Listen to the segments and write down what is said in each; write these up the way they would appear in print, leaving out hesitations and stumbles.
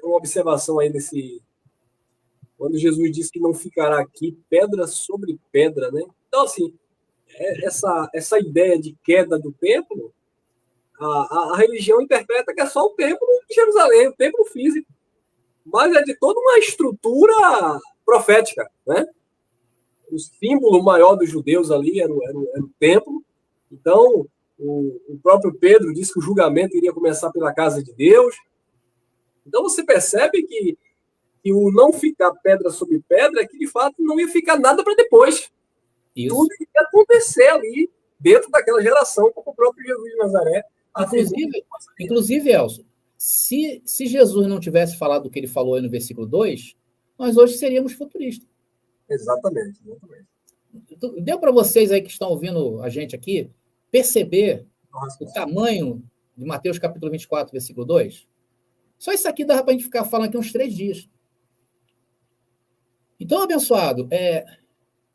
uma observação aí nesse. Quando Jesus disse que não ficará aqui pedra sobre pedra, né? Então, assim, essa ideia de queda do templo, a religião interpreta que é só o templo de Jerusalém, o templo físico, mas é de toda uma estrutura profética, né? O símbolo maior dos judeus ali era o templo. Então, o próprio Pedro disse que o julgamento iria começar pela casa de Deus. Então, você percebe que o não ficar pedra sobre pedra é que, de fato, não ia ficar nada para depois. Isso. Tudo ia acontecer ali, dentro daquela geração, como o próprio Jesus de Nazaré. Inclusive, Elcio, se Jesus não tivesse falado o que ele falou aí no versículo 2, nós hoje seríamos futuristas. Exatamente. Deu para vocês aí que estão ouvindo a gente aqui perceber o tamanho de Mateus capítulo 24, versículo 2? Só isso aqui dá para a gente ficar falando aqui uns 3 dias. Então, abençoado,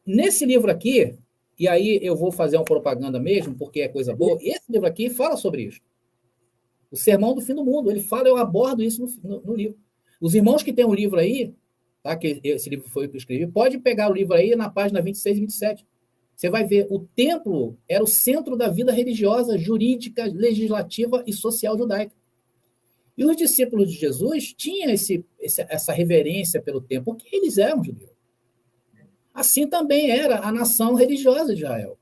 nesse livro aqui, e aí eu vou fazer uma propaganda mesmo, porque é coisa boa, esse livro aqui fala sobre isso. O Sermão do Fim do Mundo, ele fala, eu abordo isso no livro. Os irmãos que têm o livro aí, tá, que esse livro foi o que eu escrevi, pode pegar o livro aí na página 26 e 27. Você vai ver, o templo era o centro da vida religiosa, jurídica, legislativa e social judaica. E os discípulos de Jesus tinham essa reverência pelo templo, porque eles eram judeus. Assim também era a nação religiosa de Israel.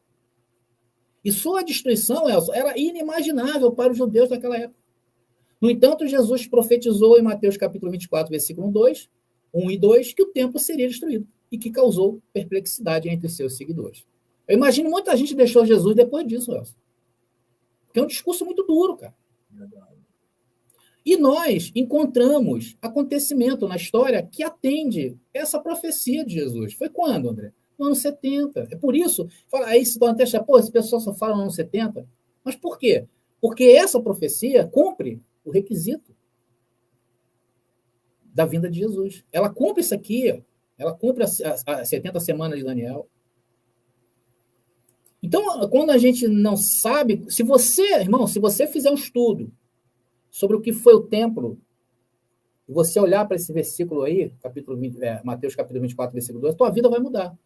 E sua destruição, Elson, era inimaginável para os judeus daquela época. No entanto, Jesus profetizou em Mateus capítulo 24, versículo 2, 1 e 2, que o templo seria destruído e que causou perplexidade entre seus seguidores. Eu imagino muita gente deixou Jesus depois disso, Elson. Porque é um discurso muito duro, cara. E nós encontramos acontecimento na história que atende essa profecia de Jesus. Foi quando, André? No ano 70. É por isso, aí se torna até achar, esse pessoal só fala no ano 70. Mas por quê? Porque essa profecia cumpre o requisito da vinda de Jesus. Ela cumpre isso aqui, ela cumpre as 70 semanas de Daniel. Então, quando a gente não sabe, se você fizer um estudo sobre o que foi o templo, e você olhar para esse versículo aí, Mateus capítulo 24, versículo 2, a tua vida vai mudar.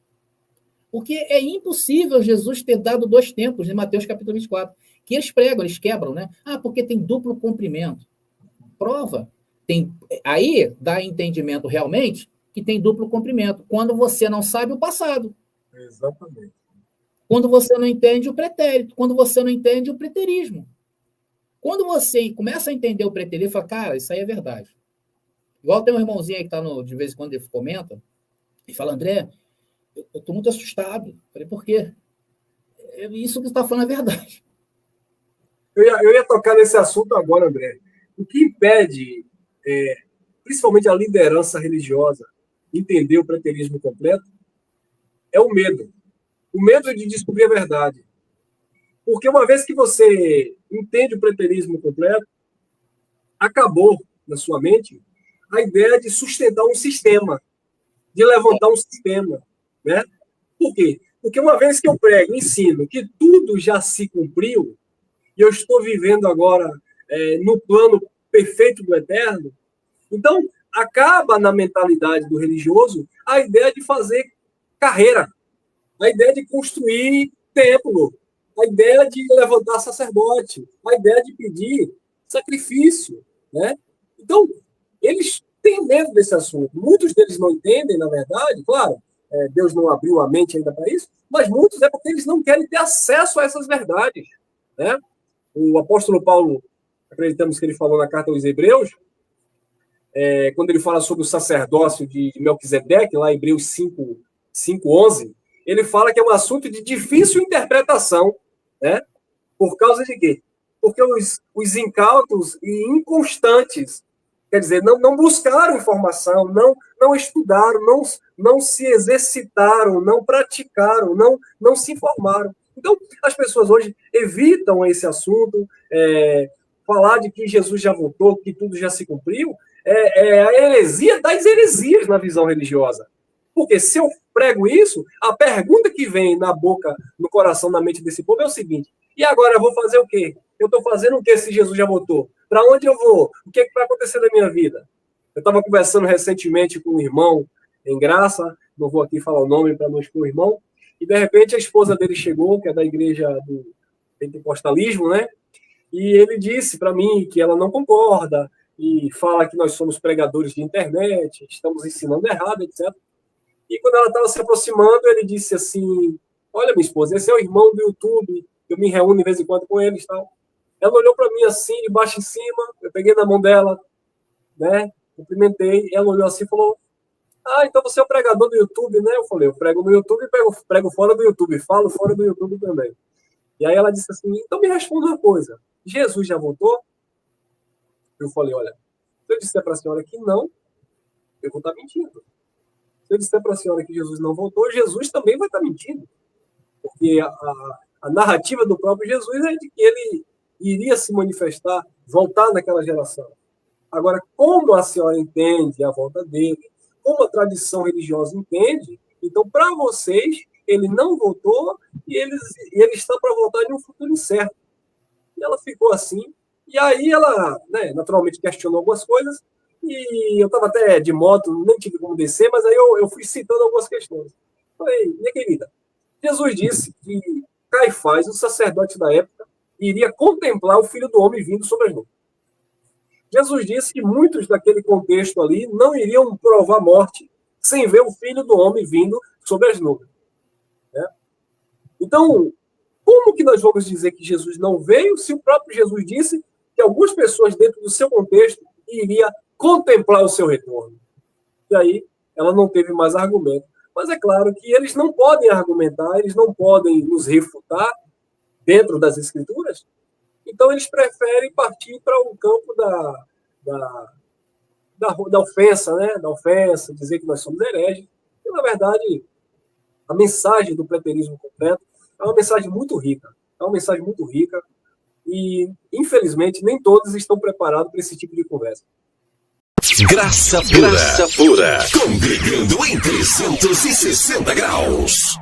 Porque é impossível Jesus ter dado 2 templos em Mateus capítulo 24, que eles pregam, eles quebram, né? Porque tem duplo comprimento. Prova. Aí dá entendimento realmente que tem duplo comprimento, quando você não sabe o passado. Exatamente. Quando você não entende o pretérito, quando você não entende o preterismo. Quando você começa a entender o preterismo, fala, cara, isso aí é verdade. Igual tem um irmãozinho aí que está de vez em quando ele comenta, e fala, André, eu estou muito assustado. Falei, por quê? Isso que você está falando é verdade. Eu ia tocar nesse assunto agora, André. O que impede, principalmente a liderança religiosa, entender o preterismo completo é o medo. O medo de descobrir a verdade. Porque uma vez que você entende o preterismo completo, acabou na sua mente a ideia de sustentar um sistema, de levantar um sistema, né? Por quê? Porque uma vez que eu prego, ensino que tudo já se cumpriu e eu estou vivendo agora no plano perfeito do eterno, então acaba na mentalidade do religioso a ideia de fazer carreira, a ideia de construir templo, a ideia de levantar sacerdote, a ideia de pedir sacrifício, né? Então, eles têm medo desse assunto. Muitos deles não entendem, na verdade, claro, Deus não abriu a mente ainda para isso, mas muitos é porque eles não querem ter acesso a essas verdades, né? O apóstolo Paulo, acreditamos que ele falou na carta aos Hebreus, quando ele fala sobre o sacerdócio de Melquisedeque, lá em Hebreus 5:11, ele fala que é um assunto de difícil interpretação, né? Por causa de quê? Porque os incautos e inconstantes, quer dizer, não buscaram informação, não estudaram, não se exercitaram, não praticaram, não se informaram. Então, as pessoas hoje evitam esse assunto, falar de que Jesus já voltou, que tudo já se cumpriu, a heresia das heresias na visão religiosa. Porque se eu prego isso, a pergunta que vem na boca, no coração, na mente desse povo é o seguinte: e agora eu vou fazer o quê? Eu estou fazendo o quê se Jesus já voltou? Para onde eu vou? O que vai acontecer na minha vida? Eu estava conversando recentemente com um irmão em Graça, não vou aqui falar o nome para não expor o irmão, e de repente a esposa dele chegou, que é da igreja do pentecostalismo, né? E ele disse para mim que ela não concorda e fala que nós somos pregadores de internet, estamos ensinando errado, etc. E quando ela estava se aproximando, ele disse assim: olha, minha esposa, esse é o irmão do YouTube, eu me reúno de vez em quando com eles e tal. Ela olhou para mim assim, de baixo em cima, eu peguei na mão dela, né? Cumprimentei, ela olhou assim e falou: ah, então você é o pregador do YouTube, né? Eu falei: eu prego no YouTube e prego fora do YouTube, falo fora do YouTube também. E aí ela disse assim: então me responda uma coisa, Jesus já voltou? Eu falei: olha, se eu disser para a senhora que não, eu vou estar mentindo. Se eu disser para a senhora que Jesus não voltou, Jesus também vai estar mentindo. Porque a narrativa do próprio Jesus é de que ele iria se manifestar, voltar naquela geração. Agora, como a senhora entende a volta dele, como a tradição religiosa entende, então, para vocês, ele não voltou e ele está para voltar em um futuro incerto. E ela ficou assim. E aí ela, né, naturalmente, questionou algumas coisas. E eu estava até de moto, nem tive como descer, mas aí eu fui citando algumas questões. Falei: minha querida, Jesus disse que Caifás, o sacerdote da época, iria contemplar o Filho do Homem vindo sobre as nuvens. Jesus disse que muitos daquele contexto ali não iriam provar morte sem ver o Filho do Homem vindo sobre as nuvens. Né? Então, como que nós vamos dizer que Jesus não veio se o próprio Jesus disse que algumas pessoas dentro do seu contexto iriam contemplar o seu retorno? E aí ela não teve mais argumento. Mas é claro que eles não podem argumentar, eles não podem nos refutar dentro das Escrituras, então eles preferem partir para o campo da ofensa, né? Da ofensa, dizer que nós somos hereges. E, na verdade, a mensagem do preterismo completo é uma mensagem muito rica. É uma mensagem muito rica e, infelizmente, nem todos estão preparados para esse tipo de conversa. Graça pura. Congregando em 360 graus.